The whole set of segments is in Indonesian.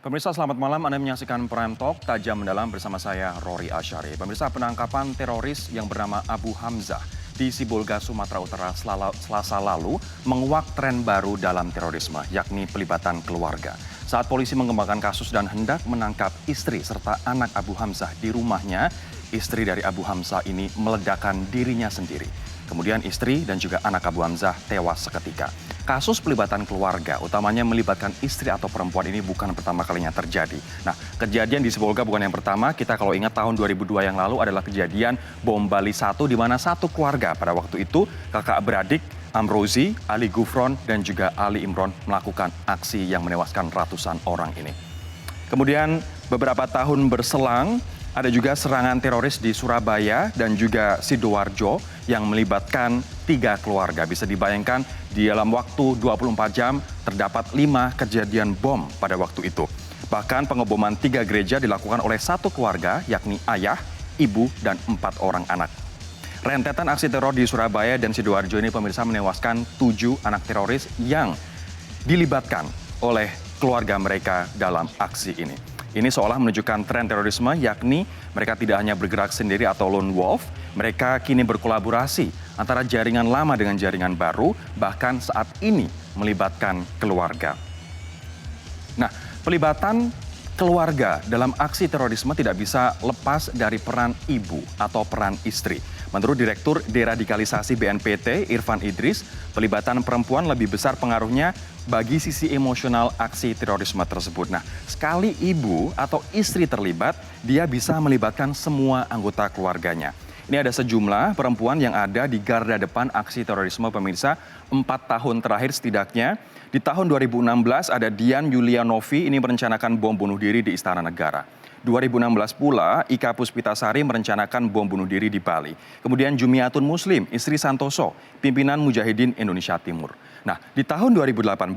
Pemirsa selamat malam, Anda menyaksikan Prime Talk Tajam Mendalam bersama saya Rory Asyari. Pemirsa, penangkapan teroris yang bernama Abu Hamzah di Sibolga, Sumatera Utara Selasa lalu menguak tren baru dalam terorisme, yakni pelibatan keluarga. Saat polisi mengembangkan kasus dan hendak menangkap istri serta anak Abu Hamzah di rumahnya, istri dari Abu Hamzah ini meledakkan dirinya sendiri. Kemudian istri dan juga anak Abu Hamzah tewas seketika. Kasus pelibatan keluarga, utamanya melibatkan istri atau perempuan ini bukan pertama kalinya terjadi. Nah, kejadian di Sibolga bukan yang pertama. Kita kalau ingat tahun 2002 yang lalu adalah kejadian bom Bali 1 di mana satu keluarga pada waktu itu kakak beradik Amrozi, Ali Gufron, dan juga Ali Imron melakukan aksi yang menewaskan ratusan orang ini. Kemudian beberapa tahun berselang, ada juga serangan teroris di Surabaya dan juga Sidoarjo yang melibatkan 3 keluarga. Bisa dibayangkan di dalam waktu 24 jam terdapat 5 kejadian bom pada waktu itu. Bahkan pengeboman 3 gereja dilakukan oleh satu keluarga, yakni ayah, ibu, dan 4 orang anak. Rentetan aksi teror di Surabaya dan Sidoarjo ini pemirsa menewaskan 7 anak teroris yang dilibatkan oleh keluarga mereka dalam aksi ini. Ini seolah menunjukkan tren terorisme, yakni mereka tidak hanya bergerak sendiri atau lone wolf, mereka kini berkolaborasi antara jaringan lama dengan jaringan baru, bahkan saat ini melibatkan keluarga. Nah, pelibatan keluarga dalam aksi terorisme tidak bisa lepas dari peran ibu atau peran istri. Menurut Direktur Deradikalisasi BNPT, Irfan Idris, pelibatan perempuan lebih besar pengaruhnya bagi sisi emosional aksi terorisme tersebut. Nah, sekali ibu atau istri terlibat, dia bisa melibatkan semua anggota keluarganya. Ini ada sejumlah perempuan yang ada di garda depan aksi terorisme pemirsa 4 tahun terakhir setidaknya. Di tahun 2016 ada Dian Yulianovi ini merencanakan bom bunuh diri di Istana Negara. 2016 pula Ika Puspitasari merencanakan bom bunuh diri di Bali. Kemudian Jumiatun Muslim, istri Santoso, pimpinan Mujahidin Indonesia Timur. Nah, di tahun 2018,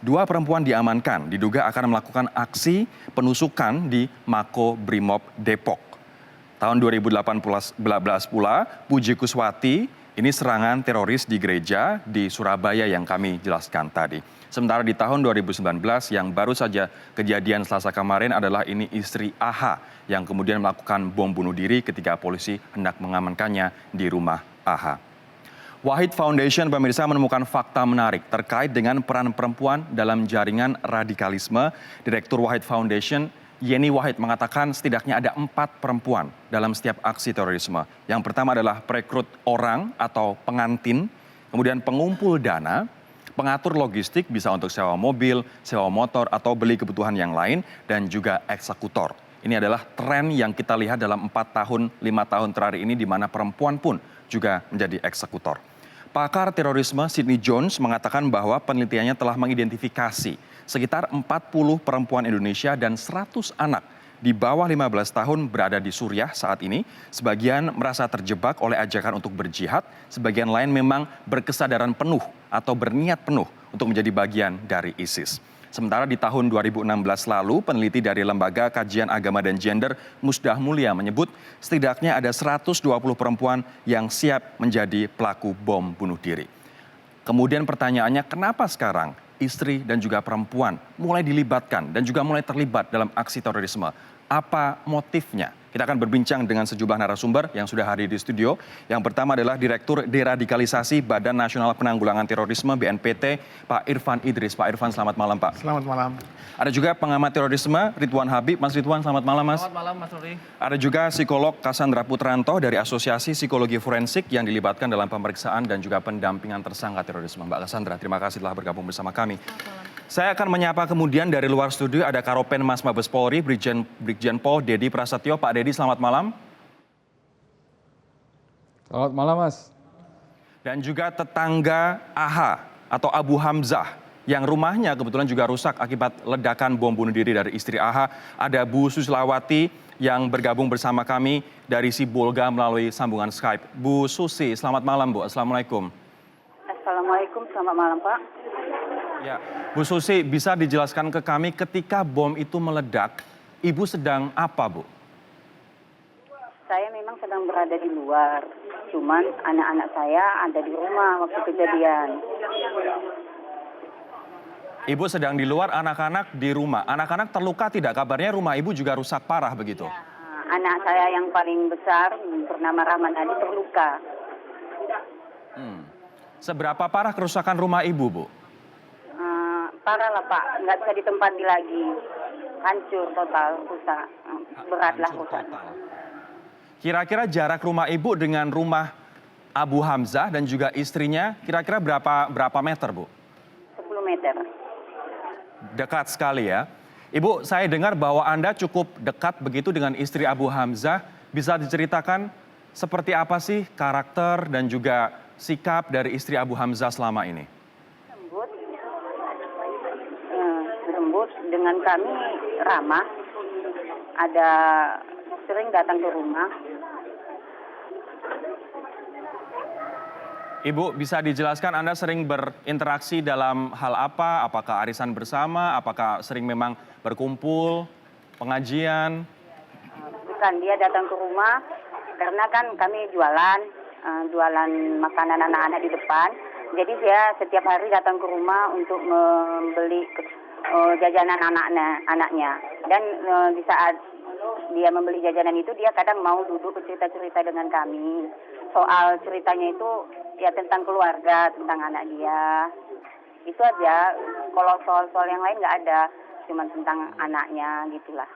2 perempuan diamankan diduga akan melakukan aksi penusukan di Mako Brimob Depok. Tahun 2018 pula, Puji Kuswati, ini serangan teroris di gereja di Surabaya yang kami jelaskan tadi. Sementara di tahun 2019 yang baru saja kejadian Selasa kemarin adalah ini istri AH yang kemudian melakukan bom bunuh diri ketika polisi hendak mengamankannya di rumah AH. Wahid Foundation pemirsa menemukan fakta menarik terkait dengan peran perempuan dalam jaringan radikalisme. Direktur Wahid Foundation Yeni Wahid mengatakan setidaknya ada 4 perempuan dalam setiap aksi terorisme. Yang pertama adalah perekrut orang atau pengantin, kemudian pengumpul dana, pengatur logistik bisa untuk sewa mobil, sewa motor, atau beli kebutuhan yang lain, dan juga eksekutor. Ini adalah tren yang kita lihat dalam 4 tahun, 5 tahun terakhir ini di mana perempuan pun juga menjadi eksekutor. Pakar terorisme Sidney Jones mengatakan bahwa penelitiannya telah mengidentifikasi sekitar 40 perempuan Indonesia dan 100 anak di bawah 15 tahun berada di Suriah saat ini. Sebagian merasa terjebak oleh ajakan untuk berjihad, sebagian lain memang berkesadaran penuh atau berniat penuh untuk menjadi bagian dari ISIS. Sementara di tahun 2016 lalu, peneliti dari Lembaga Kajian Agama dan Gender Musdah Mulia menyebut setidaknya ada 120 perempuan yang siap menjadi pelaku bom bunuh diri. Kemudian pertanyaannya, kenapa sekarang istri dan juga perempuan mulai dilibatkan dan juga mulai terlibat dalam aksi terorisme? Apa motifnya? Kita akan berbincang dengan sejumlah narasumber yang sudah hadir di studio. Yang pertama adalah Direktur Deradikalisasi Badan Nasional Penanggulangan Terorisme BNPT, Pak Irfan Idris. Pak Irfan, selamat malam, Pak. Selamat malam. Ada juga pengamat terorisme Ridwan Habib. Mas Ridwan, selamat malam, Mas. Selamat malam, Mas Rory. Ada juga psikolog Cassandra Putranto dari Asosiasi Psikologi Forensik yang dilibatkan dalam pemeriksaan dan juga pendampingan tersangka terorisme. Mbak Cassandra, terima kasih telah bergabung bersama kami. Saya akan menyapa kemudian dari luar studio ada Karopen Mas Mabes Polri, Brigjen Pol Dedi Prasetyo. Pak Dedi, selamat malam. Selamat malam, Mas. Dan juga tetangga AH atau Abu Hamzah yang rumahnya kebetulan juga rusak akibat ledakan bom bunuh diri dari istri AH. Ada Bu Susilawati yang bergabung bersama kami dari Sibolga melalui sambungan Skype. Bu Susi, selamat malam, Bu. Assalamualaikum. Assalamualaikum, selamat malam, Pak. Ya, Bu Susi, bisa dijelaskan ke kami ketika bom itu meledak, Ibu sedang apa, Bu? Saya memang sedang berada di luar, cuman anak-anak saya ada di rumah waktu kejadian. Ibu sedang di luar, anak-anak di rumah. Anak-anak terluka tidak? Kabarnya rumah ibu juga rusak parah begitu. Anak saya yang paling besar bernama Rahman Ali terluka. Hmm. Seberapa parah kerusakan rumah ibu, Bu? Parah lah Pak, nggak bisa ditempati lagi. Hancur total, rusak. Berat lah Hancur rusak. total. Kira-kira jarak rumah ibu dengan rumah Abu Hamzah dan juga istrinya kira-kira berapa meter, Bu? 10 meter. Dekat sekali ya. Ibu, saya dengar bahwa Anda cukup dekat begitu dengan istri Abu Hamzah. Bisa diceritakan seperti apa sih karakter dan juga sikap dari istri Abu Hamzah selama ini? Lembut, lembut dengan kami ramah. Ada sering datang ke rumah. Ibu, bisa dijelaskan Anda sering berinteraksi dalam hal apa? Apakah arisan bersama? Apakah sering memang berkumpul, pengajian? Bukan, dia datang ke rumah karena kan kami jualan makanan anak-anak di depan. Jadi dia setiap hari datang ke rumah untuk membeli jajanan anaknya. Dan di saat dia membeli jajanan itu, dia kadang mau duduk cerita-cerita dengan kami. Soal ceritanya itu ya tentang keluarga, tentang anak dia. Itu aja. Kalau soal-soal yang lain nggak ada, cuma tentang anaknya gitulah.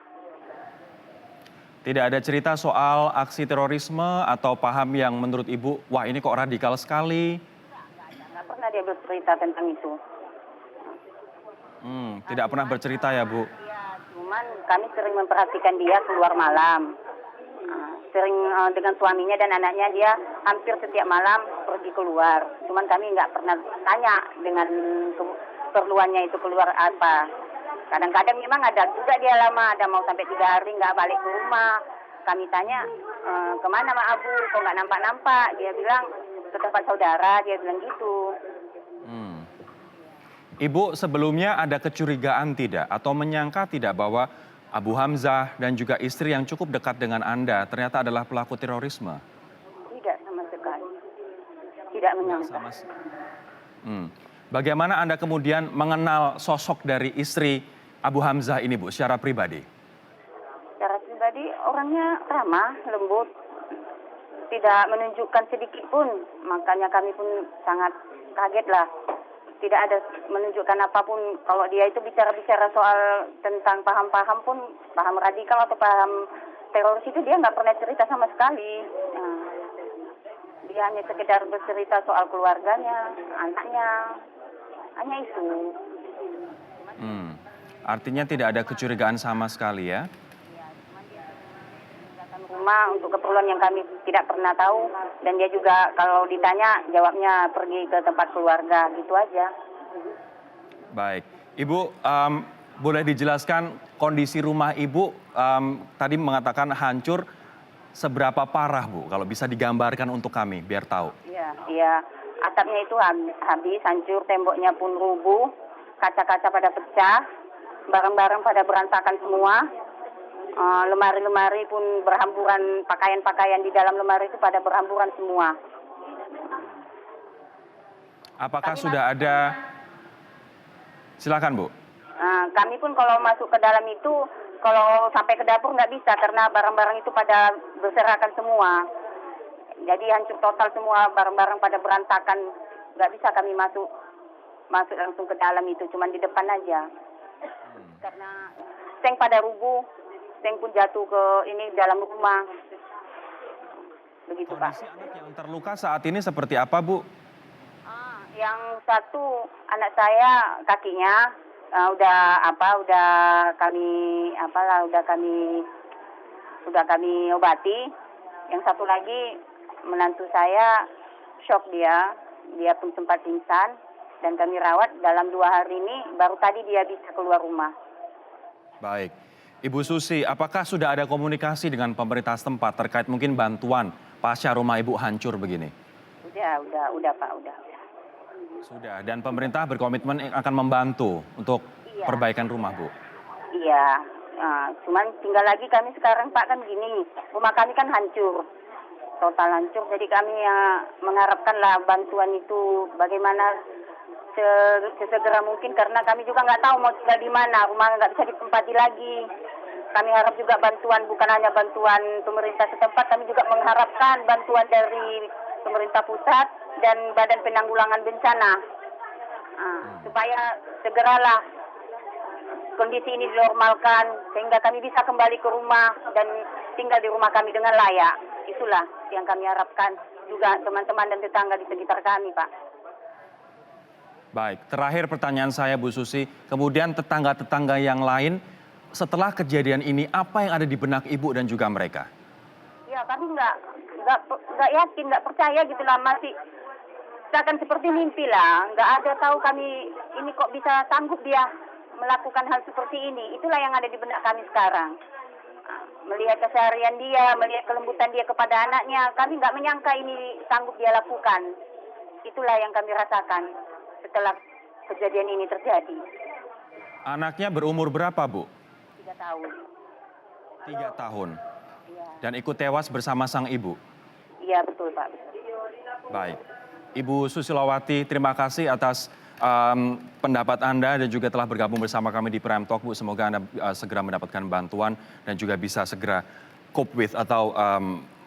Tidak ada cerita soal aksi terorisme atau paham yang menurut Ibu, wah ini kok radikal sekali? Nggak pernah dia bercerita tentang itu. Tidak pernah bercerita ya, Bu? Ya, cuman kami sering memperhatikan dia keluar malam. Sering dengan suaminya dan anaknya, dia hampir setiap malam pergi keluar. Cuman kami nggak pernah tanya dengan keperluannya itu keluar apa. Kadang-kadang memang ada juga dia lama, ada mau sampai 3 hari nggak balik ke rumah. Kami tanya, kemana Mak Abu, kok nggak nampak-nampak? Dia bilang, ke tempat saudara, dia bilang gitu. Ibu sebelumnya ada kecurigaan tidak atau menyangka tidak bahwa Abu Hamzah dan juga istri yang cukup dekat dengan Anda ternyata adalah pelaku terorisme? Tidak sama sekali. Tidak menyangka. Bagaimana Anda kemudian mengenal sosok dari istri Abu Hamzah ini, Bu, secara pribadi? Secara pribadi orangnya ramah, lembut, tidak menunjukkan sedikit pun. Makanya kami pun sangat kaget lah. Tidak ada menunjukkan apapun. Kalau dia itu bicara-bicara soal tentang paham-paham pun, paham radikal atau paham teroris itu dia nggak pernah cerita sama sekali. Dia hanya sekedar bercerita soal keluarganya, anaknya, hanya itu. Artinya tidak ada kecurigaan sama sekali ya? Rumah untuk keperluan yang kami tidak pernah tahu, dan dia juga kalau ditanya jawabnya pergi ke tempat keluarga, gitu aja. Baik, Ibu boleh dijelaskan kondisi rumah Ibu tadi mengatakan hancur, seberapa parah Bu? Kalau bisa digambarkan untuk kami biar tahu. Iya, atapnya itu habis, hancur, temboknya pun rubuh, kaca-kaca pada pecah, barang-barang pada berantakan semua. Lemari-lemari pun berhamburan, pakaian-pakaian di dalam lemari itu pada berhamburan semua. Apakah sudah ada? Silakan Bu. Kami pun kalau masuk ke dalam itu, kalau sampai ke dapur nggak bisa karena barang-barang itu pada berserakan semua. Jadi hancur total semua, barang-barang pada berantakan, nggak bisa kami masuk langsung ke dalam itu, cuman di depan aja. Karena seng pada rubuh. Seng pun jatuh ke ini dalam rumah. Begitu Pak. Kondisi anak yang terluka saat ini seperti apa Bu? Yang satu anak saya kakinya udah kami obati. Yang satu lagi menantu saya shock dia pun sempat pingsan dan kami rawat dalam 2 hari ini, baru tadi dia bisa keluar rumah. Baik. Ibu Susi, apakah sudah ada komunikasi dengan pemerintah setempat terkait mungkin bantuan pasca rumah Ibu hancur begini? Udah Pak, udah. Sudah, dan pemerintah berkomitmen akan membantu untuk perbaikan rumah Bu? Iya, cuman tinggal lagi kami sekarang Pak kan gini, rumah kami kan hancur, total hancur, jadi kami mengharapkanlah bantuan itu bagaimana sesegera mungkin karena kami juga nggak tahu mau tinggal di mana, rumah nggak bisa ditempati lagi. Kami harap juga bantuan, bukan hanya bantuan pemerintah setempat, kami juga mengharapkan bantuan dari pemerintah pusat dan Badan Penanggulangan Bencana supaya segeralah kondisi ini dinormalkan sehingga kami bisa kembali ke rumah dan tinggal di rumah kami dengan layak. Itulah yang kami harapkan juga teman-teman dan tetangga di sekitar kami, Pak. Baik, terakhir pertanyaan saya Bu Susi, kemudian tetangga-tetangga yang lain setelah kejadian ini apa yang ada di benak Ibu dan juga mereka? Ya kami nggak yakin, nggak percaya gitu lah, masih seakan seperti mimpi lah. Nggak ada tahu kami ini kok bisa sanggup dia melakukan hal seperti ini. Itulah yang ada di benak kami sekarang. Melihat keseharian dia, melihat kelembutan dia kepada anaknya, kami nggak menyangka ini sanggup dia lakukan. Itulah yang kami rasakan setelah kejadian ini terjadi. Anaknya berumur berapa, Bu? 3 tahun. 3 tahun. Iya. Dan ikut tewas bersama sang ibu? Iya, betul, Pak. Betul. Baik. Ibu Susilowati, terima kasih atas pendapat Anda dan juga telah bergabung bersama kami di Prime Talk, Bu. Semoga Anda segera mendapatkan bantuan dan juga bisa segera cope with atau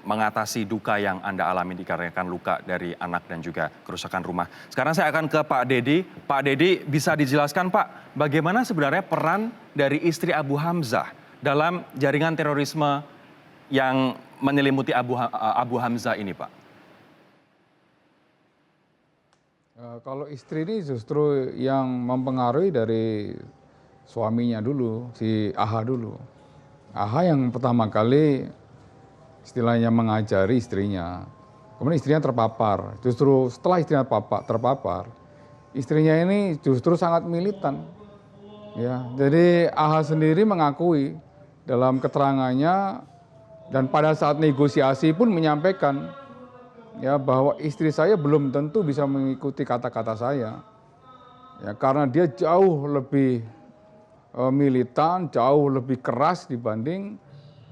mengatasi duka yang Anda alami dikarenakan luka dari anak dan juga kerusakan rumah. Sekarang saya akan ke Pak Dedi. Pak Dedi, bisa dijelaskan Pak, bagaimana sebenarnya peran dari istri Abu Hamzah dalam jaringan terorisme yang menyelimuti Abu Hamzah ini, Pak? Kalau istri ini justru yang mempengaruhi dari suaminya dulu, si AH dulu. AH yang pertama kali istilahnya mengajari istrinya. Kemudian istrinya terpapar. Justru setelah istrinya terpapar, istrinya ini justru sangat militan. Ya, jadi AH sendiri mengakui dalam keterangannya dan pada saat negosiasi pun menyampaikan ya bahwa istri saya belum tentu bisa mengikuti kata-kata saya. Ya, karena dia jauh lebih militan, jauh lebih keras dibanding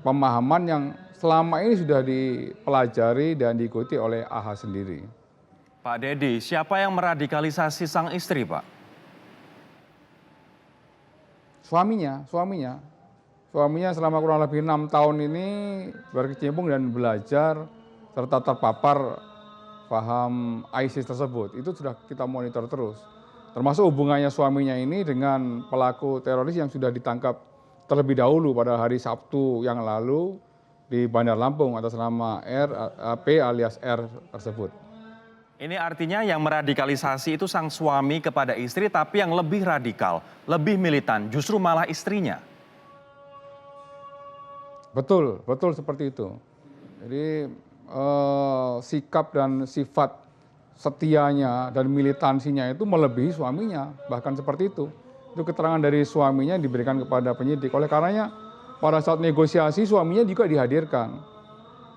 pemahaman yang selama ini sudah dipelajari dan diikuti oleh AH sendiri. Pak Dedi, siapa yang meradikalisasi sang istri, Pak? Suaminya. Suaminya selama kurang lebih 6 tahun ini berkecimpung dan belajar serta terpapar paham ISIS tersebut. Itu sudah kita monitor terus. Termasuk hubungannya suaminya ini dengan pelaku teroris yang sudah ditangkap terlebih dahulu pada hari Sabtu yang lalu di Bandar Lampung atas nama P alias R tersebut. Ini artinya yang meradikalisasi itu sang suami kepada istri, tapi yang lebih radikal, lebih militan, justru malah istrinya. Betul seperti itu. Jadi sikap dan sifat setianya dan militansinya itu melebihi suaminya, bahkan seperti itu. Itu keterangan dari suaminya diberikan kepada penyidik. Oleh karenanya pada saat negosiasi suaminya juga dihadirkan.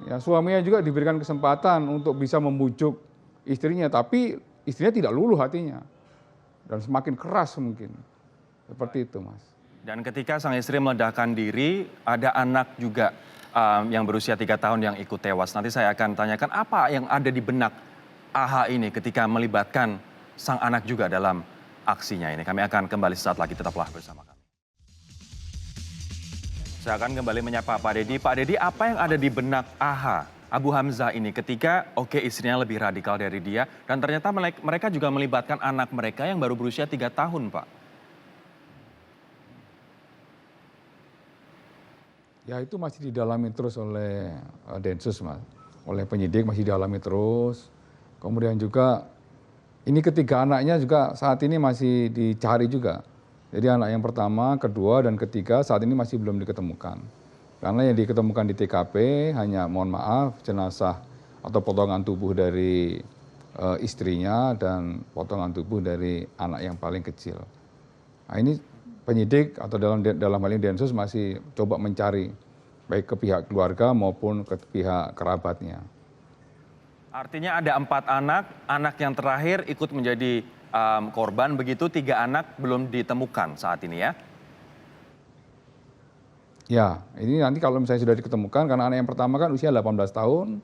Ya, suaminya juga diberikan kesempatan untuk bisa membujuk istrinya, tapi istrinya tidak luluh hatinya. Dan semakin keras mungkin. Seperti itu, Mas. Dan ketika sang istri meledakkan diri, ada anak juga yang berusia 3 tahun yang ikut tewas. Nanti saya akan tanyakan apa yang ada di benak AH ini ketika melibatkan sang anak juga dalam aksinya ini. Kami akan kembali sesaat lagi, tetaplah bersama kami. Saya akan kembali menyapa Pak Dedi. Pak Dedi, apa yang ada di benak AH, Abu Hamzah ini ketika istrinya lebih radikal dari dia dan ternyata mereka juga melibatkan anak mereka yang baru berusia 3 tahun, Pak? Ya itu masih didalami terus oleh Densus, Mas. Oleh penyidik masih didalami terus. Kemudian juga ini ketiga anaknya juga saat ini masih dicari juga. Jadi anak yang pertama, kedua, dan ketiga saat ini masih belum diketemukan. Karena yang diketemukan di TKP hanya, mohon maaf, jenazah atau potongan tubuh dari istrinya dan potongan tubuh dari anak yang paling kecil. Nah ini penyidik atau dalam hal ini Densus masih coba mencari baik ke pihak keluarga maupun ke pihak kerabatnya. Artinya ada 4 anak, anak yang terakhir ikut menjadi korban, begitu 3 anak belum ditemukan saat ini ya? Ya, ini nanti kalau misalnya sudah diketemukan, karena anak yang pertama kan usia 18 tahun,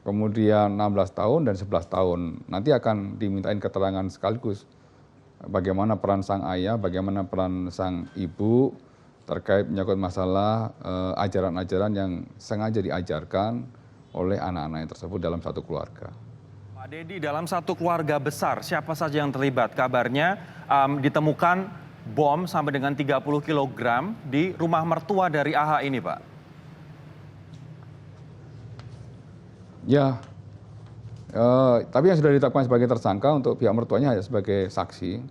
kemudian 16 tahun dan 11 tahun. Nanti akan dimintain keterangan sekaligus bagaimana peran sang ayah, bagaimana peran sang ibu terkait menyangkut masalah ajaran-ajaran yang sengaja diajarkan oleh anak-anak tersebut dalam satu keluarga. Pak Dedi, dalam satu keluarga besar, siapa saja yang terlibat? Kabarnya ditemukan bom sampai dengan 30 kg di rumah mertua dari AH ini, Pak. Ya, tapi yang sudah ditetapkan sebagai tersangka untuk pihak mertuanya hanya sebagai saksi.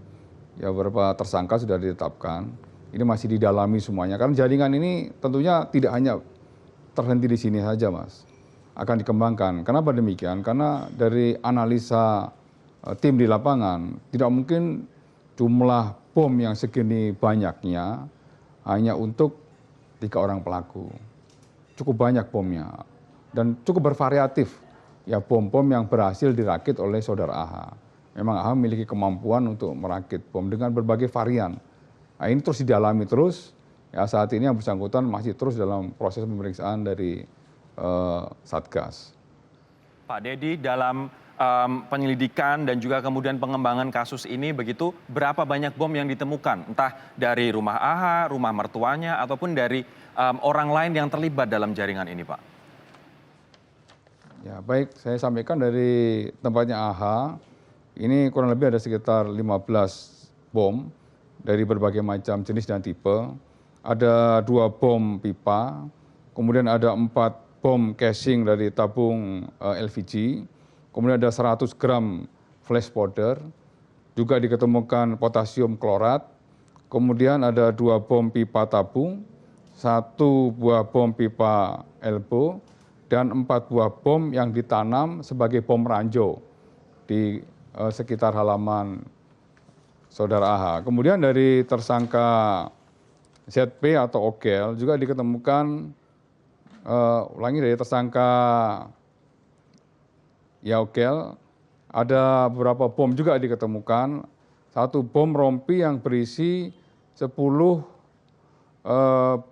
Ya, beberapa tersangka sudah ditetapkan. Ini masih didalami semuanya. Karena jaringan ini tentunya tidak hanya terhenti di sini saja, Mas. Akan dikembangkan. Kenapa demikian? Karena dari analisa tim di lapangan, tidak mungkin jumlah bom yang segini banyaknya hanya untuk 3 orang pelaku. Cukup banyak bomnya. Dan cukup bervariatif. Ya, bom-bom yang berhasil dirakit oleh saudara AH. Memang AH memiliki kemampuan untuk merakit bom dengan berbagai varian. Nah, ini terus didalami terus. Ya, saat ini yang bersangkutan masih terus dalam proses pemeriksaan dari Satgas. Pak Dedi, dalam penyelidikan dan juga kemudian pengembangan kasus ini begitu, berapa banyak bom yang ditemukan? Entah dari rumah AH, rumah mertuanya, ataupun dari orang lain yang terlibat dalam jaringan ini, Pak? Ya, baik, saya sampaikan dari tempatnya AH, ini kurang lebih ada sekitar 15 bom dari berbagai macam jenis dan tipe. Ada 2 bom pipa, kemudian ada 4 bom casing dari tabung LPG, kemudian ada 100 gram flash powder, juga diketemukan potasium klorat, kemudian ada 2 bom pipa tabung, 1 buah bom pipa elbow, dan 4 buah bom yang ditanam sebagai bom ranjau di sekitar halaman saudara AH. Kemudian dari tersangka ZP atau Ogel juga diketemukan dari tersangka Ogel ada beberapa bom juga diketemukan. 1 bom rompi yang berisi 10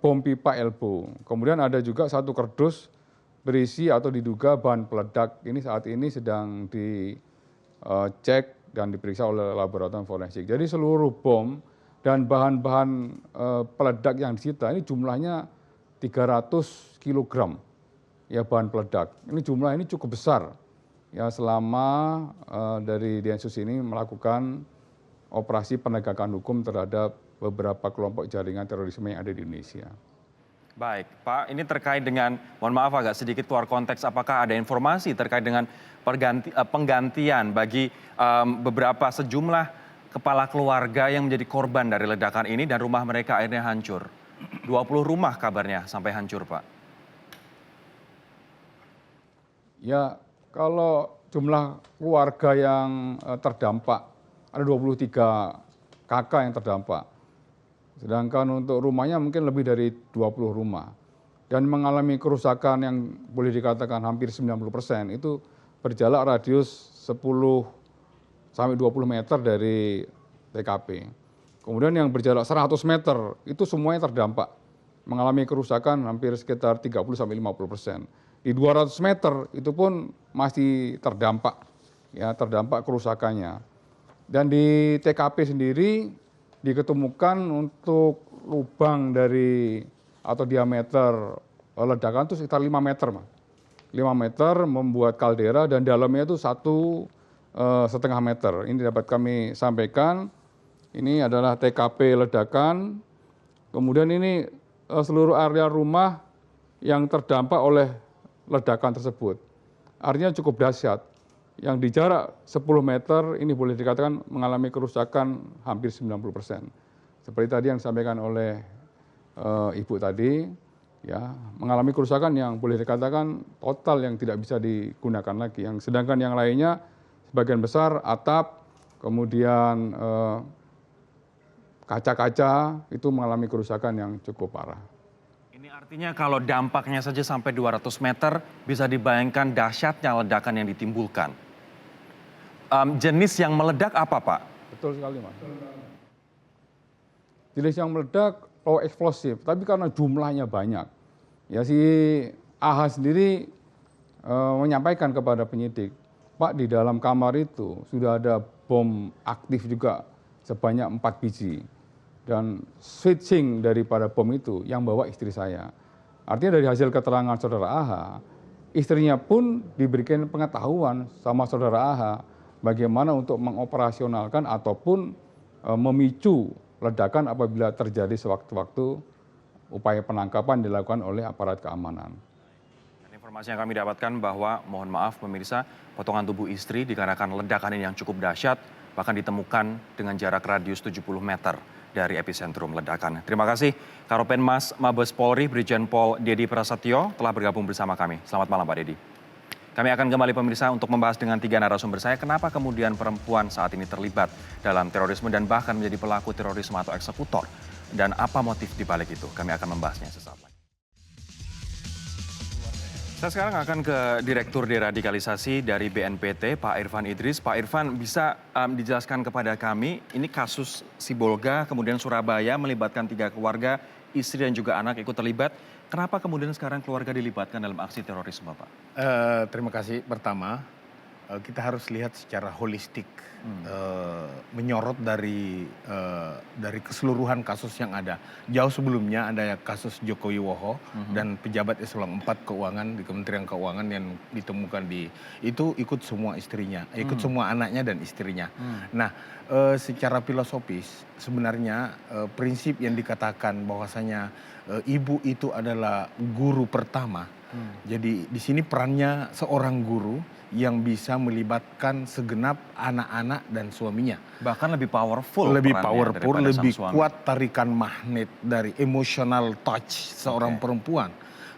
bom pipa elbow. Kemudian ada juga 1 kardus berisi atau diduga bahan peledak. Ini saat ini sedang dicek dan diperiksa oleh laboratorium forensik. Jadi seluruh bom dan bahan-bahan peledak yang disita ini jumlahnya 300 kg ya bahan peledak. Ini jumlah ini cukup besar ya selama dari Densus ini melakukan operasi penegakan hukum terhadap beberapa kelompok jaringan terorisme yang ada di Indonesia. Baik, Pak, ini terkait dengan, mohon maaf agak sedikit keluar konteks, apakah ada informasi terkait dengan penggantian bagi beberapa sejumlah kepala keluarga yang menjadi korban dari ledakan ini dan rumah mereka akhirnya hancur? 20 rumah kabarnya sampai hancur, Pak. Ya, kalau jumlah keluarga yang terdampak, ada 23 kakak yang terdampak. Sedangkan untuk rumahnya mungkin lebih dari 20 rumah. Dan mengalami kerusakan yang boleh dikatakan hampir 90%, itu berjarak radius 10 sampai 20 meter dari TKP. Kemudian yang berjarak 100 meter itu semuanya terdampak, mengalami kerusakan hampir sekitar 30-50%. Di 200 meter itu pun masih terdampak, ya terdampak kerusakannya. Dan di TKP sendiri diketemukan untuk lubang dari atau diameter ledakan itu sekitar 5 meter, Mas. 5 meter membuat kaldera dan dalamnya itu 1,5 meter. Ini dapat kami sampaikan. Ini adalah TKP ledakan, kemudian ini seluruh area rumah yang terdampak oleh ledakan tersebut. Artinya cukup dahsyat. Yang di jarak 10 meter ini boleh dikatakan mengalami kerusakan hampir 90%. Seperti tadi yang disampaikan oleh Ibu tadi, ya mengalami kerusakan yang boleh dikatakan total yang tidak bisa digunakan lagi. Sedangkan yang lainnya sebagian besar atap, kemudian kaca-kaca itu mengalami kerusakan yang cukup parah. Ini artinya kalau dampaknya saja sampai 200 meter bisa dibayangkan dahsyatnya ledakan yang ditimbulkan. Jenis yang meledak apa, Pak? Betul sekali, Mas. Jenis yang meledak low eksplosif, tapi karena jumlahnya banyak. Ya si AH sendiri menyampaikan kepada penyidik, Pak, di dalam kamar itu sudah ada bom aktif juga sebanyak 4 biji. Dan switching daripada bom itu yang bawa istri saya. Artinya dari hasil keterangan saudara AH, istrinya pun diberikan pengetahuan sama saudara AH bagaimana untuk mengoperasionalkan ataupun memicu ledakan apabila terjadi sewaktu-waktu upaya penangkapan dilakukan oleh aparat keamanan. Informasi yang kami dapatkan bahwa, mohon maaf pemirsa, potongan tubuh istri dikarenakan ledakan ini yang cukup dahsyat, bahkan ditemukan dengan jarak radius 70 meter dari epicentrum ledakan. Terima kasih Karopenmas Mabes Polri Brigjen Pol Dedi Prasetyo telah bergabung bersama kami. Selamat malam Pak Dedi. Kami akan kembali pemirsa untuk membahas dengan 3 narasumber saya kenapa kemudian perempuan saat ini terlibat dalam terorisme dan bahkan menjadi pelaku terorisme atau eksekutor. Dan apa motif di balik itu? Kami akan membahasnya sesaat lagi. Saya sekarang akan ke Direktur Deradikalisasi dari BNPT, Pak Irfan Idris. Pak Irfan, bisa dijelaskan kepada kami, ini kasus Sibolga, kemudian Surabaya melibatkan 3 keluarga, istri dan juga anak ikut terlibat. Kenapa kemudian sekarang keluarga dilibatkan dalam aksi terorisme, Pak? Terima kasih. Pertama, kita harus lihat secara holistik, menyorot dari keseluruhan kasus yang ada. Jauh sebelumnya ada kasus Joko Wiwowo dan pejabat eselon 4 keuangan di Kementerian Keuangan yang ditemukan itu ikut semua istrinya, ikut semua anaknya dan istrinya. Nah, secara filosofis sebenarnya prinsip yang dikatakan bahwasanya ibu itu adalah guru pertama. Jadi di sini perannya seorang guru yang bisa melibatkan segenap anak-anak dan suaminya. Bahkan lebih powerful. Lebih perannya powerful, daripada lebih sang suami. kuat tarikan magnet dari emotional touch seorang perempuan.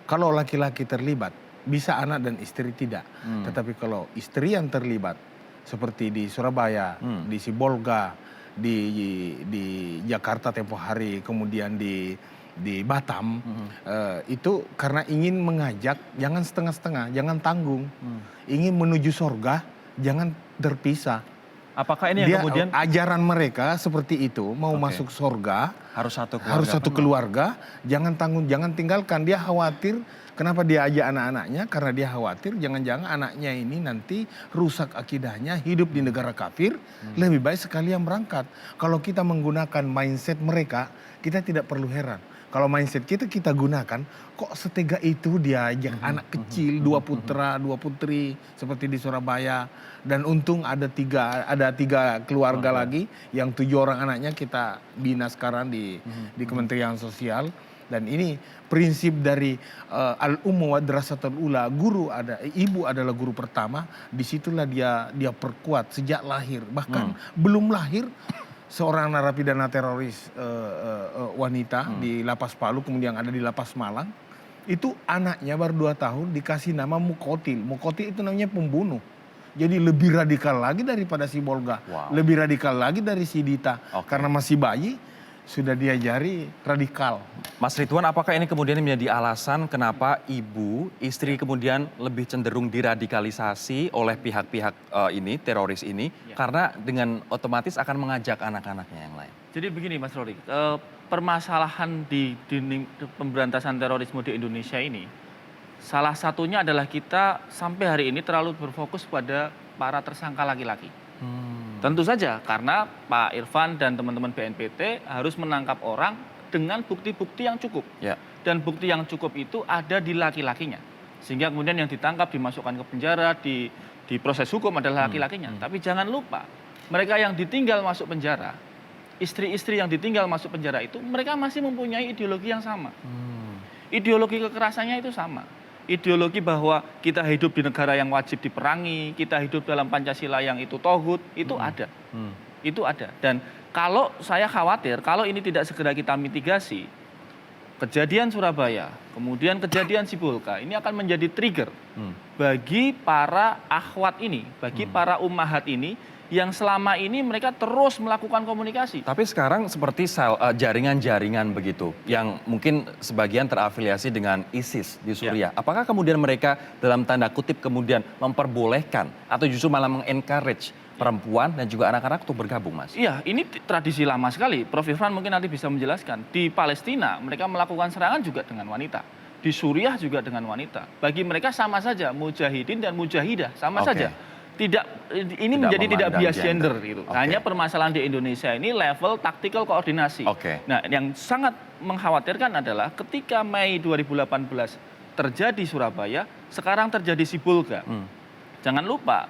Kalau laki-laki terlibat, bisa anak dan istri tidak. Tetapi kalau istri yang terlibat, seperti di Surabaya, di Sibolga, di Jakarta tempo hari, kemudian di Batam, itu karena ingin mengajak, jangan setengah-setengah, jangan tanggung. Ingin menuju sorga, jangan terpisah. Apakah ini yang kemudian ajaran mereka seperti itu, mau masuk sorga, harus satu keluarga, jangan tanggung, jangan tinggalkan. Dia khawatir, kenapa dia ajak anak-anaknya? Karena dia khawatir jangan-jangan anaknya ini nanti rusak akidahnya, hidup di negara kafir, lebih baik sekalian berangkat. Kalau kita menggunakan mindset mereka, kita tidak perlu heran. Kalau mindset kita gunakan, kok setega itu dia ajak anak kecil, 2 putra, 2 putri, seperti di Surabaya. Dan untung ada tiga keluarga lagi, yang 7 orang anaknya kita bina sekarang di Kementerian Sosial. Dan ini prinsip dari al-ummu wadrasatul ula, ibu adalah guru pertama, disitulah dia perkuat sejak lahir. Bahkan belum lahir, seorang narapidana teroris wanita di Lapas Palu, kemudian ada di Lapas Malang, itu anaknya baru 2 tahun dikasih nama Mukotil. Mukotil itu namanya pembunuh. Jadi lebih radikal lagi daripada Sibolga, lebih radikal lagi dari Sidita, karena masih bayi sudah diajari radikal. Mas Ridwan, apakah ini kemudian menjadi alasan kenapa istri kemudian lebih cenderung diradikalisasi oleh pihak-pihak teroris ini, karena dengan otomatis akan mengajak anak-anaknya yang lain? Jadi begini Mas Rory, permasalahan di pemberantasan terorisme di Indonesia ini, salah satunya adalah kita sampai hari ini terlalu berfokus pada para tersangka laki-laki. Tentu saja karena Pak Irfan dan teman-teman BNPT harus menangkap orang dengan bukti-bukti yang cukup. Dan bukti yang cukup itu ada di laki-lakinya. Sehingga kemudian yang ditangkap dimasukkan ke penjara, di proses hukum adalah laki-lakinya. Tapi jangan lupa, mereka yang ditinggal masuk penjara, istri-istri yang ditinggal masuk penjara itu, mereka masih mempunyai ideologi yang sama. Ideologi kekerasannya itu sama. Ideologi bahwa kita hidup di negara yang wajib diperangi, kita hidup dalam Pancasila yang itu tauhid, itu ada. Itu ada. Dan kalau saya khawatir, kalau ini tidak segera kita mitigasi, kejadian Surabaya, kemudian kejadian Sibolga, ini akan menjadi trigger bagi para akhwat ini, bagi para ummahat ini, yang selama ini mereka terus melakukan komunikasi. Tapi sekarang seperti jaringan-jaringan begitu, yang mungkin sebagian terafiliasi dengan ISIS di Suriah. Apakah kemudian mereka dalam tanda kutip kemudian memperbolehkan atau justru malah mengencourage perempuan dan juga anak-anak untuk bergabung, Mas? Iya, ini tradisi lama sekali. Prof. Irfan mungkin nanti bisa menjelaskan. Di Palestina mereka melakukan serangan juga dengan wanita. Di Suriah juga dengan wanita. Bagi mereka sama saja, mujahidin dan mujahidah sama saja. ini menjadi tidak memandang bias gender gitu. Oke. Hanya permasalahan di Indonesia ini level tactical koordinasi. Oke. Nah, yang sangat mengkhawatirkan adalah ketika Mei 2018 terjadi Surabaya, sekarang terjadi Sibolga. Jangan lupa,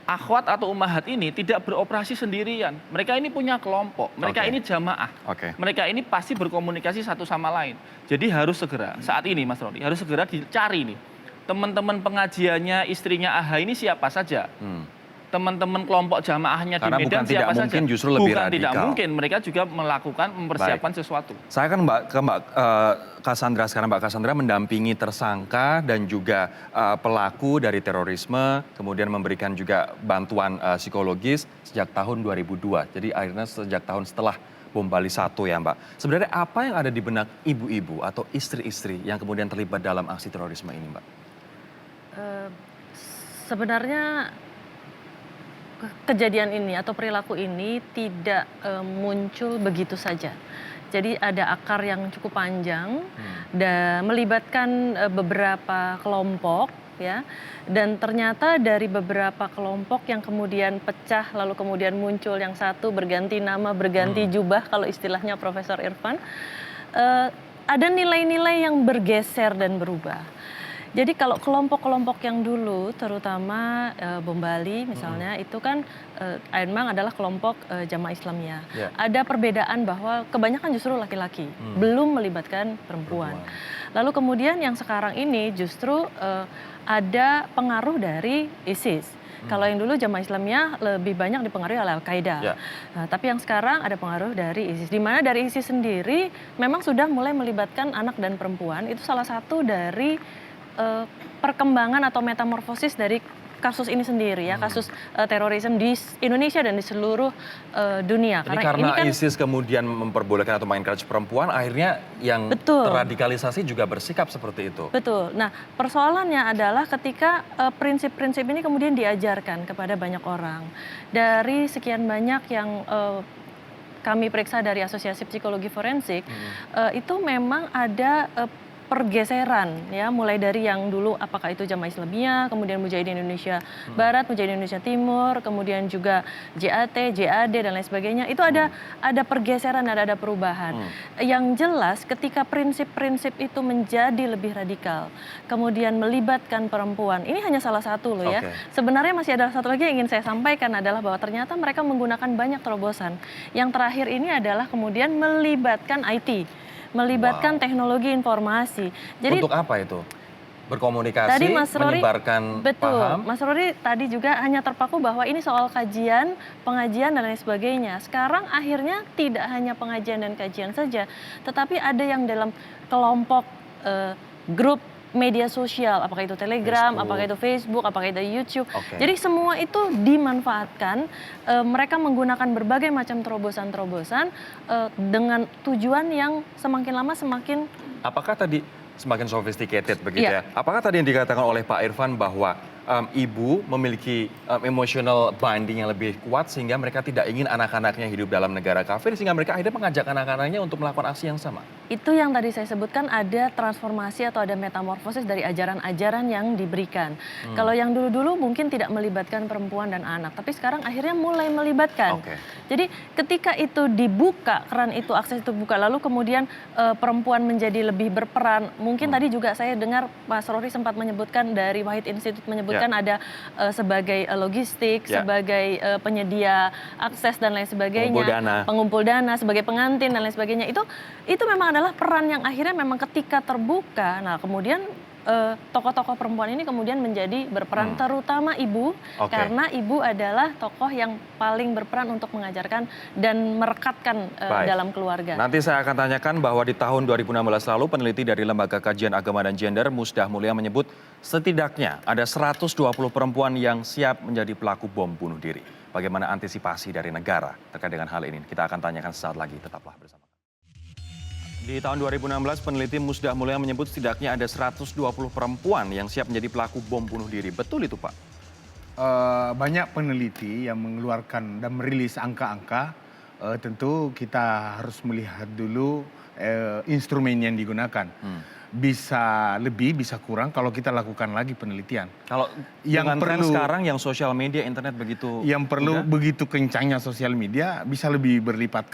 akhwat atau ummahat ini tidak beroperasi sendirian. Mereka ini punya kelompok, mereka Oke. ini jamaah. Oke. Mereka ini pasti berkomunikasi satu sama lain. Jadi harus segera, saat ini Mas Roni, harus segera dicari nih. Teman-teman pengajiannya, istrinya AHA ini siapa saja. Teman-teman kelompok jamaahnya di Karena Medan bukan tidak siapa mungkin, saja. justru lebih bukan tidak radikal. mungkin, mereka juga mempersiapkan sesuatu. Saya akan ke Mbak Cassandra sekarang. Mbak Cassandra mendampingi tersangka dan juga pelaku dari terorisme, kemudian memberikan juga bantuan psikologis sejak tahun 2002. Jadi akhirnya sejak tahun setelah bom Bali 1 ya Mbak. Sebenarnya apa yang ada di benak ibu-ibu atau istri-istri yang kemudian terlibat dalam aksi terorisme ini Mbak? Sebenarnya kejadian ini atau perilaku ini tidak muncul begitu saja. Jadi ada akar yang cukup panjang dan melibatkan beberapa kelompok ya. Dan ternyata dari beberapa kelompok yang kemudian pecah lalu kemudian muncul yang satu berganti nama, berganti jubah kalau istilahnya Profesor Irfan. Ada nilai-nilai yang bergeser dan berubah. Jadi kalau kelompok-kelompok yang dulu, terutama bom Bali misalnya, itu kan memang adalah kelompok Jamaah Islamiyah. Yeah. Ada perbedaan bahwa kebanyakan justru laki-laki, belum melibatkan perempuan. Lalu kemudian yang sekarang ini justru ada pengaruh dari ISIS. Kalau yang dulu Jamaah Islamiyah lebih banyak dipengaruhi oleh Al-Qaeda. Yeah. Nah, tapi yang sekarang ada pengaruh dari ISIS. Di mana dari ISIS sendiri memang sudah mulai melibatkan anak dan perempuan. Itu salah satu dari perkembangan atau metamorfosis dari kasus ini sendiri ya, kasus terorisme di Indonesia dan di seluruh dunia. Jadi karena ini kan ISIS kemudian memperbolehkan atau mengencourage perempuan, akhirnya yang Betul. terradikalisasi juga bersikap seperti itu. betul. Nah, persoalannya adalah ketika prinsip-prinsip ini kemudian diajarkan kepada banyak orang. Dari sekian banyak yang kami periksa dari Asosiasi Psikologi Forensik, itu memang ada pergeseran ya, mulai dari yang dulu apakah itu Jamaah Islamiyah, kemudian Mujahidin Indonesia Barat, Mujahidin Indonesia Timur, kemudian juga JAT, JAD dan lain sebagainya. Itu ada pergeseran, ada perubahan. Yang jelas ketika prinsip-prinsip itu menjadi lebih radikal, kemudian melibatkan perempuan, ini hanya salah satu loh ya. Oke. Sebenarnya masih ada satu lagi yang ingin saya sampaikan adalah bahwa ternyata mereka menggunakan banyak terobosan. Yang terakhir ini adalah kemudian melibatkan IT. Melibatkan teknologi informasi. Jadi Untuk apa itu? Berkomunikasi, tadi Mas Rory, menyebarkan betul, paham? Mas Rory tadi juga hanya terpaku bahwa ini soal kajian, pengajian dan lain sebagainya. Sekarang akhirnya tidak hanya pengajian dan kajian saja, tetapi ada yang dalam kelompok grup media sosial, apakah itu Telegram, Facebook. apakah itu Facebook, apakah itu YouTube. Oke. Jadi semua itu dimanfaatkan, mereka menggunakan berbagai macam terobosan-terobosan dengan tujuan yang semakin lama semakin Apakah tadi semakin sophisticated begitu Iya. ya? Apakah tadi yang dikatakan oleh Pak Irfan bahwa ibu memiliki emotional binding yang lebih kuat sehingga mereka tidak ingin anak-anaknya hidup dalam negara kafir sehingga mereka akhirnya mengajak anak-anaknya untuk melakukan aksi yang sama? Itu yang tadi saya sebutkan, ada transformasi atau ada metamorfosis dari ajaran-ajaran yang diberikan. Kalau yang dulu-dulu mungkin tidak melibatkan perempuan dan anak, tapi sekarang akhirnya mulai melibatkan. Oke. Jadi ketika itu dibuka, keran itu, akses itu buka, lalu kemudian perempuan menjadi lebih berperan. Mungkin tadi juga saya dengar Mas Rory sempat menyebutkan dari Wahid Institute menyebutkan ada sebagai logistik, Ya. sebagai penyedia akses dan lain sebagainya, pengumpul dana, sebagai pengantin dan lain sebagainya. Itu memang adalah peran yang akhirnya memang ketika terbuka, nah kemudian tokoh-tokoh perempuan ini kemudian menjadi berperan, terutama ibu, Oke. karena ibu adalah tokoh yang paling berperan untuk mengajarkan dan merekatkan Baik. dalam keluarga. Nanti saya akan tanyakan bahwa di tahun 2016 lalu peneliti dari Lembaga Kajian Agama dan Gender Musdah Mulia menyebut setidaknya ada 120 perempuan yang siap menjadi pelaku bom bunuh diri. Bagaimana antisipasi dari negara terkait dengan hal ini? Kita akan tanyakan sesaat lagi, tetaplah bersama. Di tahun 2016, peneliti Musdah Mulia menyebut setidaknya ada 120 perempuan yang siap menjadi pelaku bom bunuh diri. Betul itu, Pak? Banyak peneliti yang mengeluarkan dan merilis angka-angka tentu kita harus melihat dulu instrumen yang digunakan. Bisa lebih, bisa kurang kalau kita lakukan lagi penelitian. Kalau Yang dengan tren perlu- sekarang yang sosial media, internet begitu Yang perlu mudah, begitu kencangnya sosial media bisa lebih berlipat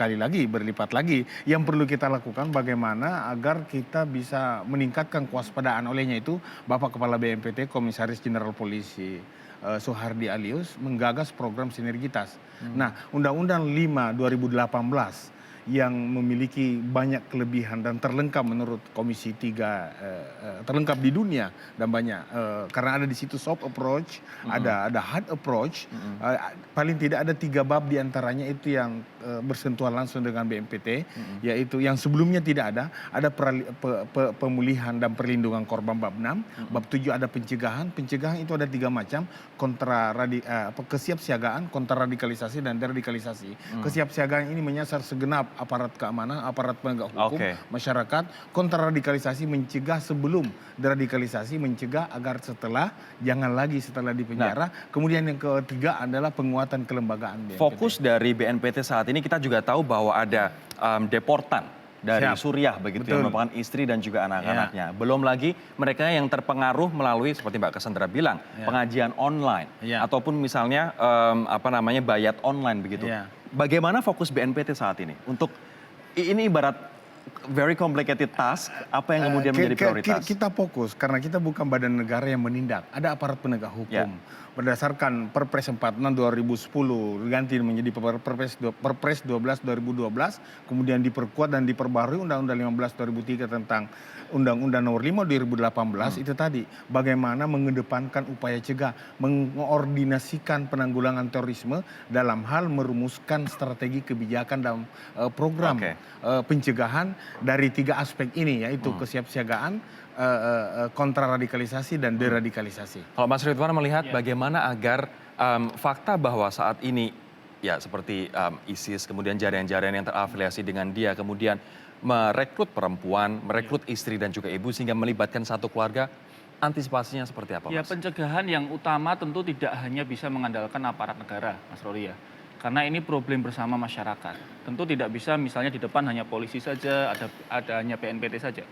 lagi. Yang perlu kita lakukan bagaimana agar kita bisa meningkatkan kewaspadaan. Olehnya itu Bapak Kepala BNPT Komisaris Jenderal Polisi Soehardi Alyus menggagas program sinergitas. Nah, Undang-Undang 5 2018 yang memiliki banyak kelebihan dan terlengkap menurut Komisi 3 terlengkap di dunia dan banyak karena ada di situ soft approach, ada hard approach, paling tidak ada 3 bab diantaranya itu yang bersentuhan langsung dengan BNPT, yaitu yang sebelumnya tidak ada pemulihan dan perlindungan korban bab 6, bab 7 ada pencegahan itu ada 3 macam, kesiapsiagaan, kontraradikalisasi dan deradikalisasi. Kesiapsiagaan ini menyasar segenap aparat keamanan, aparat penegak hukum, masyarakat. Kontraradikalisasi mencegah sebelum deradikalisasi, mencegah agar jangan lagi setelah di penjara. Kemudian yang ketiga adalah penguatan kelembagaan BNPT. fokus dari BNPT saat ini kita juga tahu bahwa ada deportan dari Siap. Suriah begitu yang Betul. merupakan istri dan juga anak-anaknya. Belum lagi mereka yang terpengaruh melalui seperti Mbak Cassandra bilang, pengajian online ataupun misalnya bayat online begitu. Bagaimana fokus BNPT saat ini untuk ini ibarat very complicated task, apa yang kemudian menjadi prioritas? Kita fokus karena kita bukan badan negara yang menindak. Ada aparat penegak hukum. Berdasarkan Perpres 46 2010 diganti menjadi Perpres 12 2012, kemudian diperkuat dan diperbarui Undang-Undang 15 2003 tentang Undang-Undang Nomor 5 2018 itu tadi bagaimana mengedepankan upaya cegah, mengordinasikan penanggulangan terorisme dalam hal merumuskan strategi kebijakan dalam program pencegahan dari 3 aspek ini, yaitu kesiapsiagaan, kontraradikalisasi dan deradikalisasi. Kalau Mas Ridwan melihat bagaimana agar fakta bahwa saat ini ya seperti ISIS, kemudian jaringan-jaringan yang terafiliasi dengan dia, kemudian merekrut perempuan, merekrut istri dan juga ibu sehingga melibatkan satu keluarga, antisipasinya seperti apa, Mas? Ya, pencegahan yang utama tentu tidak hanya bisa mengandalkan aparat negara, Mas Rory ya. Karena ini problem bersama masyarakat. Tentu tidak bisa misalnya di depan hanya polisi saja, ada hanya BNPT saja.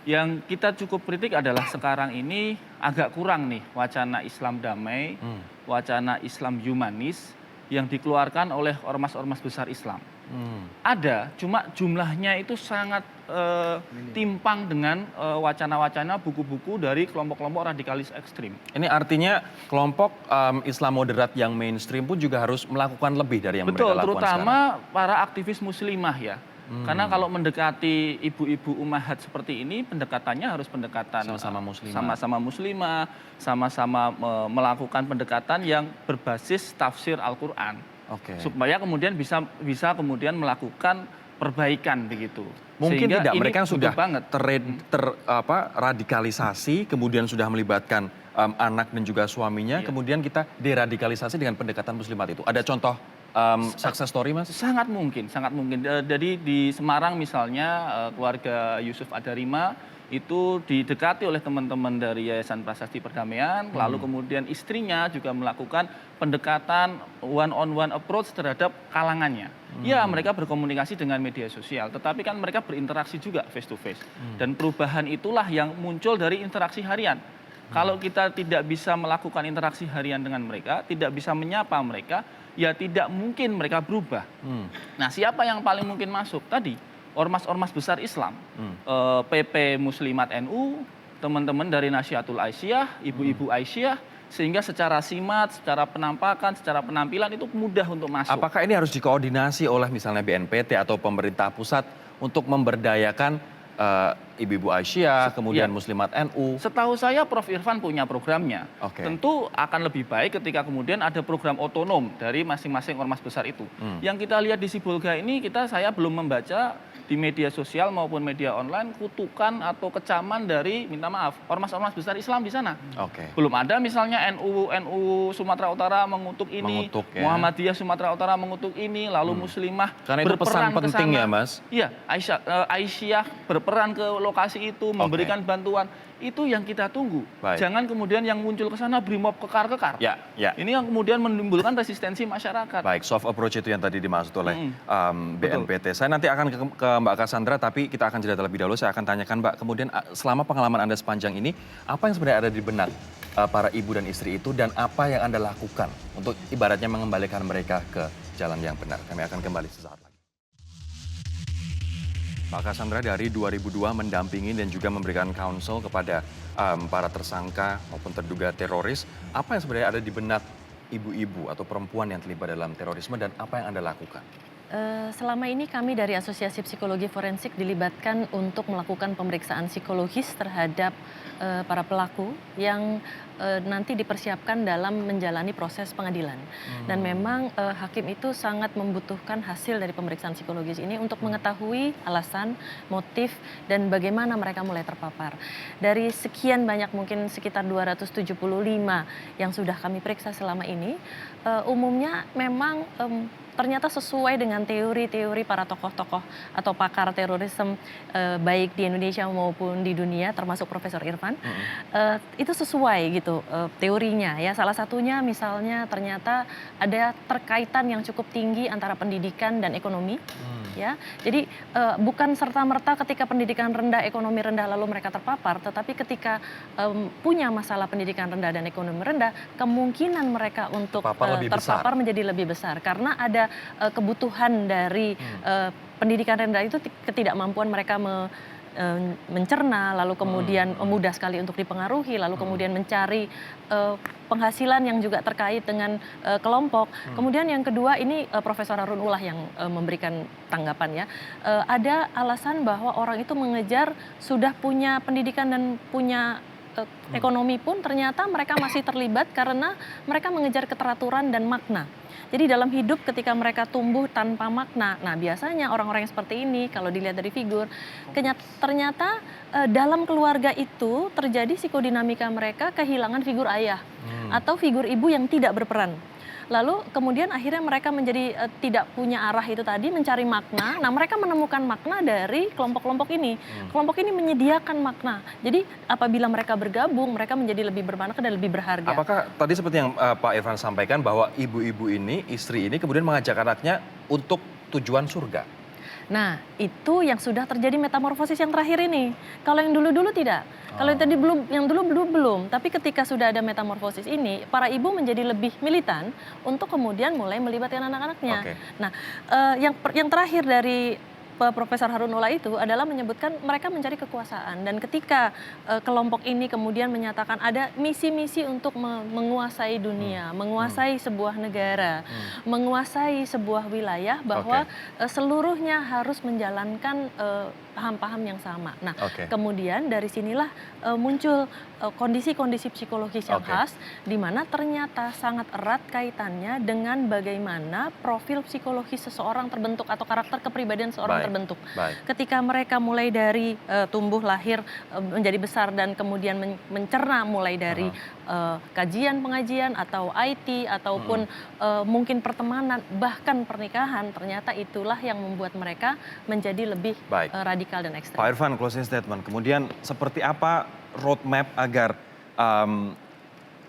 Yang kita cukup kritik adalah sekarang ini agak kurang nih wacana Islam damai, wacana Islam humanis yang dikeluarkan oleh ormas-ormas besar Islam. Ada, cuma jumlahnya itu sangat timpang dengan wacana-wacana buku-buku dari kelompok-kelompok radikalis ekstrim. Ini artinya kelompok Islam moderat yang mainstream pun juga harus melakukan lebih dari yang mereka Betul, lakukan terutama sekarang. para aktivis muslimah ya. Karena kalau mendekati ibu-ibu ummahat seperti ini, pendekatannya harus pendekatan Sama-sama muslimah. sama-sama muslimah, sama-sama melakukan pendekatan yang berbasis tafsir Al-Quran. Supaya kemudian bisa kemudian melakukan perbaikan begitu. Mungkin Sehingga tidak, ini mereka yang butuh sudah banget. radikalisasi, kemudian sudah melibatkan anak dan juga suaminya, kemudian kita deradikalisasi dengan pendekatan muslimat itu. Ada contoh success story, Mas? Sangat mungkin, sangat mungkin. Jadi di Semarang misalnya keluarga Yusuf Adarima itu didekati oleh teman-teman dari Yayasan Prasasti Perdamaian, lalu kemudian istrinya juga melakukan pendekatan one-on-one approach terhadap kalangannya. Ya, mereka berkomunikasi dengan media sosial, tetapi kan mereka berinteraksi juga face to face. Dan perubahan itulah yang muncul dari interaksi harian. Kalau kita tidak bisa melakukan interaksi harian dengan mereka, tidak bisa menyapa mereka, ya tidak mungkin mereka berubah. Nah, siapa yang paling mungkin masuk? Tadi ormas-ormas besar Islam, PP Muslimat NU, teman-teman dari Nahdlatul Aisyah, ibu-ibu Aisyah, sehingga secara simat, secara penampakan, secara penampilan itu mudah untuk masuk. Apakah ini harus dikoordinasi oleh misalnya BNPT atau pemerintah pusat untuk memberdayakan ibu-ibu Aisyah, kemudian Muslimat NU? Setahu saya Prof. Irfan punya programnya. Tentu akan lebih baik ketika kemudian ada program otonom dari masing-masing ormas besar itu. Yang kita lihat di Sibolga ini, saya belum membaca di media sosial maupun media online kutukan atau kecaman dari, minta maaf, ormas-ormas besar Islam di sana. Belum ada misalnya NU Sumatera Utara mengutuk ini, Muhammadiyah Sumatera Utara mengutuk ini, lalu Muslimah karena itu pesan penting ya, Mas? Iya, Aisyah berperan ke lokasi itu, memberikan bantuan, itu yang kita tunggu. Baik. Jangan kemudian yang muncul ke sana brimob kekar-kekar. Ya, ya. Ini yang kemudian menimbulkan resistensi masyarakat. Baik, soft approach itu yang tadi dimaksud oleh Betul. BNPT. Saya nanti akan ke Mbak Cassandra, tapi kita akan jeda terlebih dahulu. Saya akan tanyakan Mbak, kemudian selama pengalaman Anda sepanjang ini, apa yang sebenarnya ada di benak para ibu dan istri itu, dan apa yang Anda lakukan untuk ibaratnya mengembalikan mereka ke jalan yang benar. Kami akan kembali sesaat lagi. Mbak Cassandra dari 2002 mendampingi dan juga memberikan counsel kepada para tersangka maupun terduga teroris. Apa yang sebenarnya ada di benak ibu-ibu atau perempuan yang terlibat dalam terorisme dan apa yang Anda lakukan? Selama ini kami dari Asosiasi Psikologi Forensik dilibatkan untuk melakukan pemeriksaan psikologis terhadap para pelaku yang nanti dipersiapkan dalam menjalani proses pengadilan. Dan memang hakim itu sangat membutuhkan hasil dari pemeriksaan psikologis ini untuk mengetahui alasan, motif, dan bagaimana mereka mulai terpapar. Dari sekian banyak, mungkin sekitar 275 yang sudah kami periksa selama ini, umumnya memang ternyata sesuai dengan teori-teori para tokoh-tokoh atau pakar terorisme baik di Indonesia maupun di dunia, termasuk Profesor Irfan. Itu sesuai gitu teorinya ya. Salah satunya misalnya ternyata ada terkaitan yang cukup tinggi antara pendidikan dan ekonomi. Ya, jadi bukan serta-merta ketika pendidikan rendah, ekonomi rendah lalu mereka terpapar, tetapi ketika punya masalah pendidikan rendah dan ekonomi rendah, kemungkinan mereka untuk terpapar menjadi lebih besar karena ada kebutuhan dari pendidikan rendah itu, ketidakmampuan mereka mencerna, lalu kemudian mudah sekali untuk dipengaruhi, lalu kemudian mencari penghasilan yang juga terkait dengan kelompok. Kemudian yang kedua, ini Profesor Harun Ulah yang memberikan tanggapan ya. Ada alasan bahwa orang itu mengejar sudah punya pendidikan dan punya ekonomi pun ternyata mereka masih terlibat karena mereka mengejar keteraturan dan makna. Jadi dalam hidup ketika mereka tumbuh tanpa makna, nah biasanya orang-orang yang seperti ini kalau dilihat dari figur, ternyata dalam keluarga itu terjadi psikodinamika mereka kehilangan figur ayah atau figur ibu yang tidak berperan. Lalu kemudian akhirnya mereka menjadi tidak punya arah itu tadi, mencari makna. Nah mereka menemukan makna dari kelompok-kelompok ini. Kelompok ini menyediakan makna. Jadi apabila mereka bergabung, mereka menjadi lebih bermakna dan lebih berharga. Apakah tadi seperti yang Pak Irfan sampaikan bahwa ibu-ibu ini, istri ini kemudian mengajak anaknya untuk tujuan surga? Nah, itu yang sudah terjadi metamorfosis yang terakhir ini. Kalau yang dulu-dulu tidak. Kalau yang tadi belum, yang dulu belum. Tapi ketika sudah ada metamorfosis ini, para ibu menjadi lebih militan untuk kemudian mulai melibatkan anak-anaknya. Okay. Nah, yang terakhir dari Profesor Harun Ulah itu adalah menyebutkan mereka mencari kekuasaan, dan ketika kelompok ini kemudian menyatakan ada misi-misi untuk menguasai dunia, menguasai sebuah negara, menguasai sebuah wilayah, bahwa seluruhnya harus menjalankan paham-paham yang sama. Nah, kemudian dari sinilah muncul kondisi-kondisi psikologis yang khas, di mana ternyata sangat erat kaitannya dengan bagaimana profil psikologis seseorang terbentuk atau karakter kepribadian seseorang terbentuk. Ketika mereka mulai dari tumbuh, lahir, menjadi besar, dan kemudian mencerna mulai dari kajian pengajian atau IT ataupun mungkin pertemanan, bahkan pernikahan, ternyata itulah yang membuat mereka menjadi lebih radikal dan ekstrem. Pak Irfan, closing statement. Kemudian seperti apa roadmap agar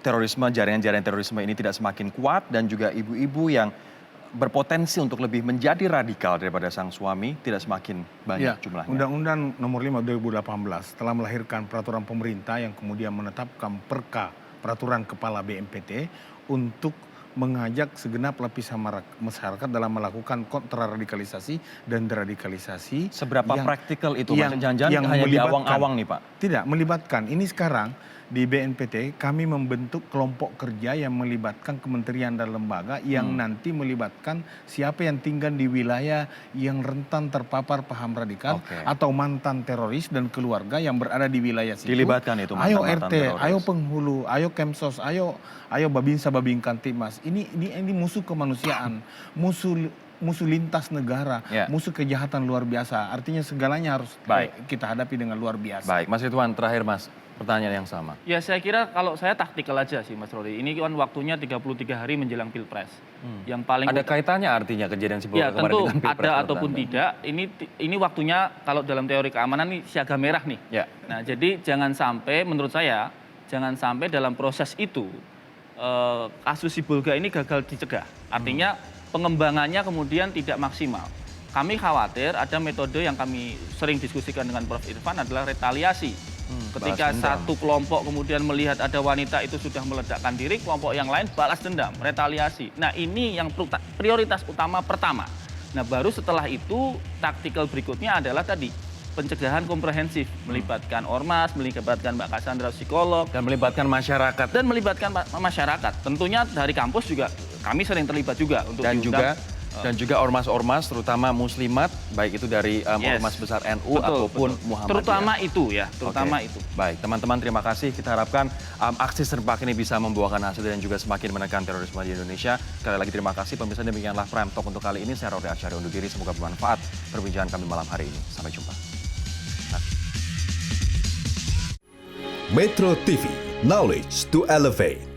terorisme, jaringan-jaringan terorisme ini tidak semakin kuat, dan juga ibu-ibu yang berpotensi untuk lebih menjadi radikal daripada sang suami tidak semakin banyak jumlahnya? Undang-Undang Nomor 5 2018 telah melahirkan peraturan pemerintah yang kemudian menetapkan peraturan kepala BNPT untuk mengajak segenap lapisan masyarakat dalam melakukan kontraradikalisasi dan deradikalisasi. Seberapa praktikal itu? Jangan-jangan hanya di awang-awang nih Pak? Tidak, melibatkan. Ini sekarang di BNPT kami membentuk kelompok kerja yang melibatkan kementerian dan lembaga yang nanti melibatkan siapa yang tinggal di wilayah yang rentan terpapar paham radikal atau mantan teroris dan keluarga yang berada di wilayah situ. Dilibatkan itu ayo RT, ayo penghulu, ayo Kemsos, ayo Babinsa Babinkan Timas. Ini musuh kemanusiaan, musuh lintas negara, musuh kejahatan luar biasa. Artinya segalanya harus kita hadapi dengan luar biasa. Baik, Mas Ridwan, terakhir Mas. pertanyaan yang sama. Ya saya kira kalau saya taktikal aja sih Mas Rory. Ini kan waktunya 33 hari menjelang Pilpres. Yang paling Ada kaitannya artinya kejadian Ya Sibolga kemarin tentu dengan Pilpres ada menurut ataupun Anda? tidak. Ini waktunya kalau dalam teori keamanan ini siaga merah nih. Ya. Nah jadi jangan sampai menurut saya jangan sampai dalam proses itu kasus Sibolga ini gagal dicegah. Artinya pengembangannya kemudian tidak maksimal. Kami khawatir ada metode yang kami sering diskusikan dengan Prof. Irfan adalah retaliasi. Ketika balas dendam. satu kelompok kemudian melihat ada wanita itu sudah meledakkan diri, kelompok yang lain balas dendam, retaliasi. Nah ini yang prioritas utama pertama. Nah baru setelah itu taktikal berikutnya adalah tadi pencegahan komprehensif, melibatkan ormas, melibatkan Mbak Cassandra psikolog, Dan melibatkan masyarakat. dan melibatkan masyarakat. Tentunya dari kampus juga kami sering terlibat juga untuk diundang. Dan juga ormas-ormas terutama muslimat baik itu dari Yes. ormas besar NU Betul, ataupun betul. Muhammadiyah. Terutama itu ya, terutama Oke. itu. Baik, teman-teman terima kasih. Kita harapkan aksi serempak ini bisa membuahkan hasil dan juga semakin menekan terorisme di Indonesia. Sekali lagi terima kasih pemirsa, demikianlah Prime Talk untuk kali ini. Saya Rory Asyari undur diri, semoga bermanfaat perbincangan kami malam hari ini. Sampai jumpa. Metro TV, knowledge to elevate.